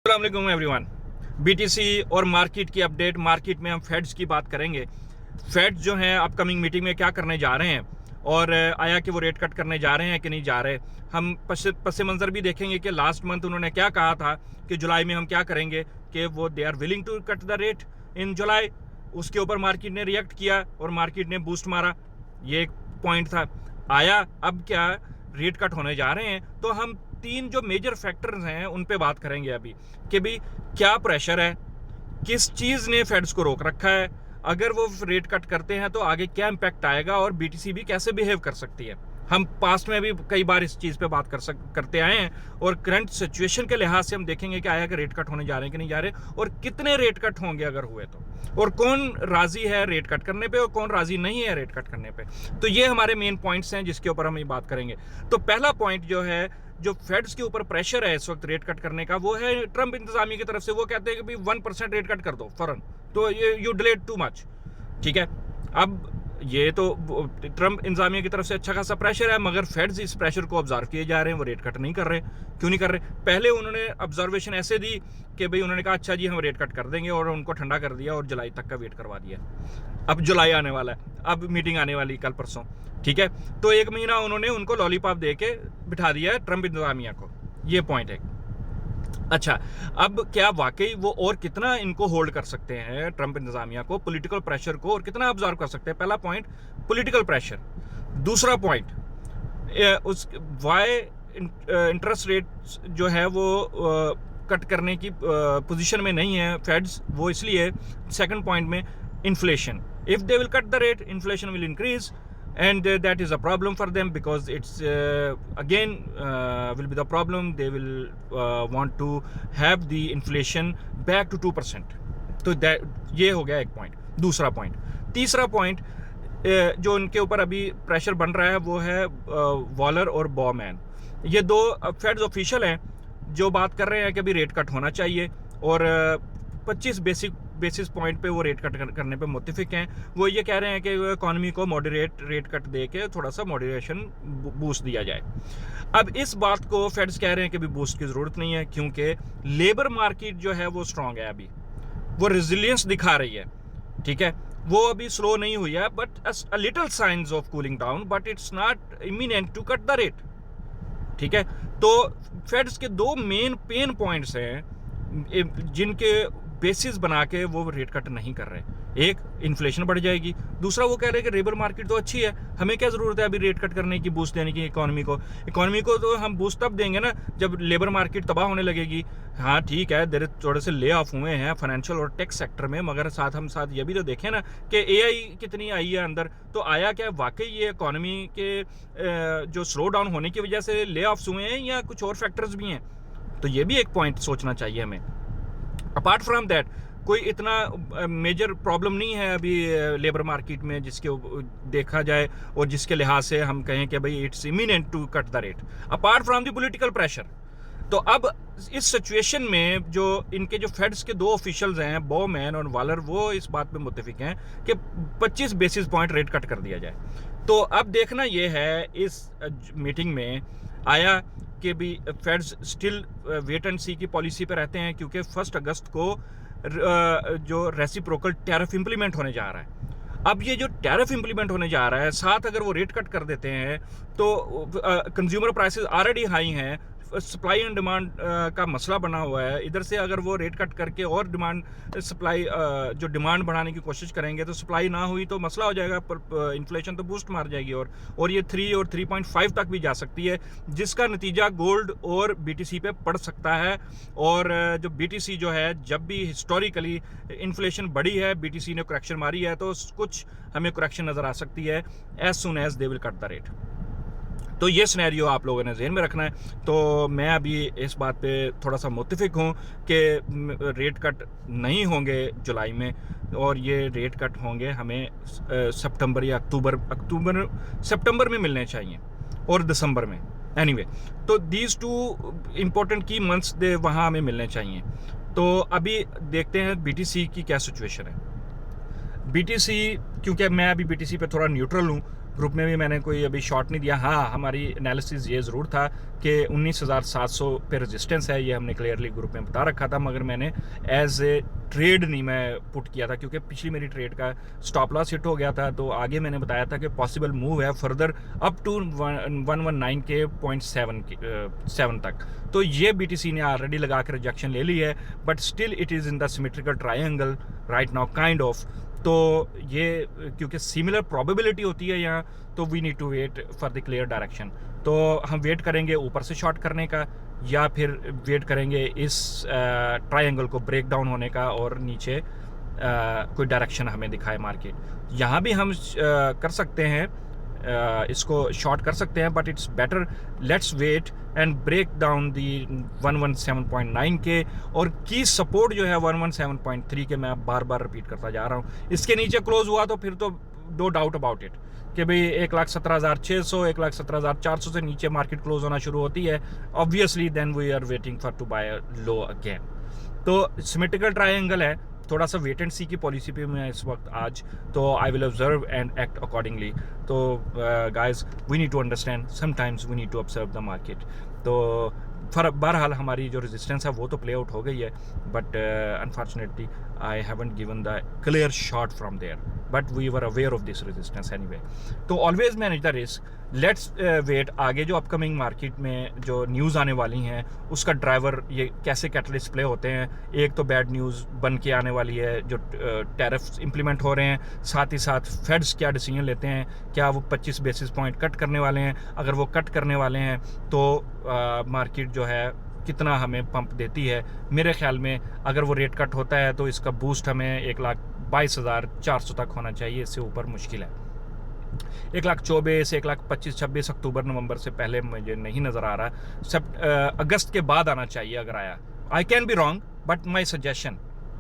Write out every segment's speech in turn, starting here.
अस्सलाम वालेकुम everyone. BTC और मार्केट की अपडेट। मार्केट में हम फेड्स की बात करेंगे। फेड्स जो हैं अपकमिंग मीटिंग में क्या करने जा रहे हैं और आया कि वो रेट कट करने जा रहे हैं कि नहीं जा रहे। हम पस मंज़र भी देखेंगे कि लास्ट मंथ उन्होंने क्या कहा था कि जुलाई में हम क्या करेंगे, कि वो they are willing to cut the rate in July. उसके ऊपर मार्केट ने रिएक्ट किया और मार्केट ने बूस्ट मारा। ये एक पॉइंट था। आया अब क्या रेट कट होने जा रहे हैं, तो हम तीन जो मेजर फैक्टर्स हैं उन पे बात करेंगे अभी, कि भाई क्या प्रेशर है, किस चीज़ ने फेड्स को रोक रखा है, अगर वो रेट कट करते हैं तो आगे क्या इम्पैक्ट आएगा और बीटीसी भी कैसे बिहेव कर सकती है। हम पास्ट में भी कई बार इस चीज़ पे बात करते आए हैं और करंट सिचुएशन के लिहाज से हम देखेंगे कि आया कि रेट कट होने जा रहे हैं कि नहीं जा रहे, और कितने रेट कट होंगे अगर हुए तो, और कौन राजी है रेट कट करने पे और कौन राजी नहीं है रेट कट करने पे। तो ये हमारे मेन पॉइंट्स हैं जिसके ऊपर हम ये बात करेंगे। तो पहला पॉइंट जो है, जो फेड्स के ऊपर प्रेशर है इस वक्त रेट कट करने का, वो है ट्रंप इंतजामिया की तरफ से। वो कहते हैं कि भाई 1% रेट कट कर दो फौरन, तो ये यू डिलेड टू मच। ठीक है, अब ये तो ट्रंप इंतजामिया की तरफ से अच्छा खासा प्रेशर है, मगर फेड्स इस प्रेशर को ऑब्जर्व किए जा रहे हैं, वो रेट कट नहीं कर रहे। क्यों नहीं कर रहे? पहले उन्होंने ऑब्जर्वेशन ऐसे दी कि भाई उन्होंने कहा अच्छा जी हम रेट कट कर देंगे, और उनको ठंडा कर दिया और जुलाई तक का वेट करवा दिया। अब जुलाई आने वाला है, अब मीटिंग आने वाली कल परसों। ठीक है, तो 1 महीना उन्होंने उनको लॉलीपॉप दे के बिठा दिया है ट्रंप इंतजामिया को। ये पॉइंट है। अच्छा, अब क्या वाकई वो और कितना इनको होल्ड कर सकते हैं ट्रंप इंतजामिया को, पॉलिटिकल प्रेशर को, और कितना ऑब्जर्व कर सकते हैं? पहला पॉइंट पॉलिटिकल प्रेशर। दूसरा पॉइंट उस वाई इंटरेस्ट रेट जो है वो कट करने की पोजीशन में नहीं है फेड्स, वो इसलिए सेकंड पॉइंट में inflation. If they will cut the rate, inflation will increase, and that is a problem for them, because it's again will be the problem. They will want to have the inflation back to 2%. तो ये हो गया एक point. दूसरा point. तीसरा point जो उनके ऊपर अभी प्रेशर बन रहा है वो है वॉलर और बॉमैन। ये दो फेड्स ऑफिशियल हैं जो बात कर रहे हैं कि अभी रेट कट होना चाहिए, और 25 बेसिस पॉइंट पे वो रेट कट करने पे मुत्तफिक हैं। वो ये कह रहे हैं कि इकॉनमी को मॉडरेट रेट कट दे के थोड़ा सा मॉडरेशन बूस्ट दिया जाए। अब इस बात को फेड्स कह रहे हैं कि अभी बूस्ट की ज़रूरत नहीं है, क्योंकि लेबर मार्केट जो है वो स्ट्रांग है, अभी वो रेजिलियंस दिखा रही है। ठीक है, वो अभी स्लो नहीं हुई है, but a little signs of cooling down, but it's not imminent to cut the rate. ठीक है, तो फेड्स के दो मेन पेन पॉइंट्स हैं जिनके बेसिस बना के वो रेट कट नहीं कर रहे। एक, इन्फ्लेशन बढ़ जाएगी। दूसरा, वो कह रहे हैं कि लेबर मार्केट तो अच्छी है, हमें क्या ज़रूरत है अभी रेट कट करने की, बूस्ट देने की इकॉनमी को तो हम बूस्ट तब देंगे ना जब लेबर मार्केट तबाह होने लगेगी। हाँ ठीक है, देर थोड़े से ले ऑफ हुए हैं फाइनेंशियल और टेक सेक्टर में, मगर साथ ये भी तो देखें ना कि एआई कितनी आई है अंदर। तो आया क्या वाकई ये इकॉनमी के जो स्लो डाउन होने की वजह से ले ऑफ्स हुए हैं, या कुछ और फैक्टर्स भी हैं? तो ये भी एक पॉइंट सोचना चाहिए हमें। अपार्ट फ्रॉम दैट कोई इतना मेजर प्रॉब्लम नहीं है अभी लेबर मार्केट में जिसके देखा जाए और जिसके लिहाज से हम कहें कि भाई it's imminent to cut the rate, apart from the political pressure. तो अब इस सिचुएशन में जो इनके जो फेड्स के दो ऑफिशियल्स हैं, बॉमैन और वालर, वो इस बात पे मुत्तफिक हैं कि 25 बेसिस पॉइंट रेट कट कर दिया जाए। तो अब देखना ये है इस मीटिंग में आया कि भी फेड्स स्टिल वेट एंड सी की पॉलिसी पे रहते हैं, क्योंकि 1 अगस्त को जो रेसिप्रोकल टैरिफ इंप्लीमेंट होने जा रहा है। अब ये जो टैरिफ इंप्लीमेंट होने जा रहा है, साथ अगर वो रेट कट कर देते हैं तो कंज्यूमर प्राइसेस ऑलरेडी हाई हैं, सप्लाई एंड डिमांड का मसला बना हुआ है। इधर से अगर वो रेट कट करके और जो डिमांड बढ़ाने की कोशिश करेंगे तो सप्लाई ना हुई तो मसला हो जाएगा, पर इन्फ्लेशन तो बूस्ट मार जाएगी, और ये 3 और 3.5 तक भी जा सकती है, जिसका नतीजा गोल्ड और बीटीसी पे पड़ सकता है। और जो बीटीसी जो है, जब भी हिस्टोरिकली इन्फ्लेशन बढ़ी है, बीटीसी ने करेक्शन मारी है, तो कुछ हमें करेक्शन नज़र आ सकती है as soon as they will cut the rate. तो ये सिनेरियो आप लोगों ने जहन में रखना है। तो मैं अभी इस बात पे थोड़ा सा मुत्तफिक हूँ कि रेट कट नहीं होंगे जुलाई में, और ये रेट कट होंगे हमें सितंबर या सितंबर में मिलने चाहिए, और दिसंबर में। एनीवे, तो दीज 2 इम्पोर्टेंट की मंथ्स वहाँ हमें मिलने चाहिए। तो अभी देखते हैं बीटीसी की क्या सिचुएशन है। बीटीसी, क्योंकि मैं अभी बीटीसी पे थोड़ा न्यूट्रल हूँ, ग्रुप में भी मैंने कोई अभी शॉर्ट नहीं दिया। हाँ, हमारी एनालिसिस ये ज़रूर था कि 19,700 पे रेजिस्टेंस है, ये हमने क्लियरली ग्रुप में बता रखा था, मगर मैंने एज ए ट्रेड नहीं मैं पुट किया था, क्योंकि पिछली मेरी ट्रेड का स्टॉप लॉस हिट हो गया था। तो आगे मैंने बताया था कि पॉसिबल मूव है फर्दर अप टू 119 के 0.7 तक। तो ये BTC ने ऑलरेडी लगा के रिजेक्शन ले ली है, but still it is in the symmetrical triangle right now kind of. तो ये क्योंकि सिमिलर प्रोबेबिलिटी होती है यहाँ, तो we need to wait for the clear direction. तो हम वेट करेंगे ऊपर से शॉर्ट करने का, या फिर वेट करेंगे इस ट्रायंगल को ब्रेक डाउन होने का और नीचे कोई डायरेक्शन हमें दिखाए मार्केट। यहाँ भी हम कर सकते हैं, इसको शॉर्ट कर सकते हैं, but it's better let's wait and break down the 117.9 K, और की सपोर्ट जो है 117.3 के, मैं बार बार रिपीट करता जा रहा हूँ। इसके नीचे क्लोज हुआ तो फिर तो नो डाउट अबाउट इट कि भाई 1,17,600 1,17,400 से नीचे मार्केट क्लोज होना शुरू होती है, obviously then we are waiting for to buy low again. तो सिमेट्रिकल ट्रायंगल है, थोड़ा सा वेट एंड सी की पॉलिसी पे मैं इस वक्त आज, तो I will observe and act accordingly. तो guys we need to understand, sometimes we need to observe the market. तो बहरहाल हमारी जो रेजिस्टेंस है वो तो प्ले आउट हो गई है, but unfortunately I haven't given the clear shot from there, but we were aware of this resistance anyway. तो always manage the risk, let's wait. आगे जो अपकमिंग मार्केट में जो न्यूज़ आने वाली हैं उसका ड्राइवर ये कैसे कैटलिस्ट प्ले होते हैं। एक तो बैड न्यूज़ बन के आने वाली है, जो टैरिफ्स इंप्लीमेंट हो रहे हैं, साथ ही साथ फेड्स क्या डिसीजन लेते हैं, क्या वो 25 बेसिस पॉइंट कट करने वाले हैं। अगर वो कट करने वाले हैं तो मार्केट जो है कितना हमें पंप देती है। मेरे ख्याल में अगर वो रेट कट होता है तो इसका बूस्ट हमें 1,22,400 तक होना चाहिए, इससे ऊपर मुश्किल है। 1,24,000 1,25,000 26 अक्टूबर नवंबर से पहले मुझे नहीं नज़र आ रहा। सब अगस्त के बाद आना चाहिए अगर आया। I can be wrong, but my suggestion,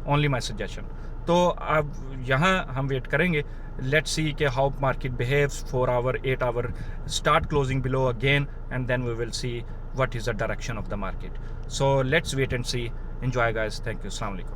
only my suggestion. तो अब यहाँ हम वेट करेंगे, लेट्स सी कि how market behaves 4 hour 8 hour, start closing below again, and then we will see what is the direction of the market. So let's wait and see. Enjoy guys, thank you, assalamu alaikum.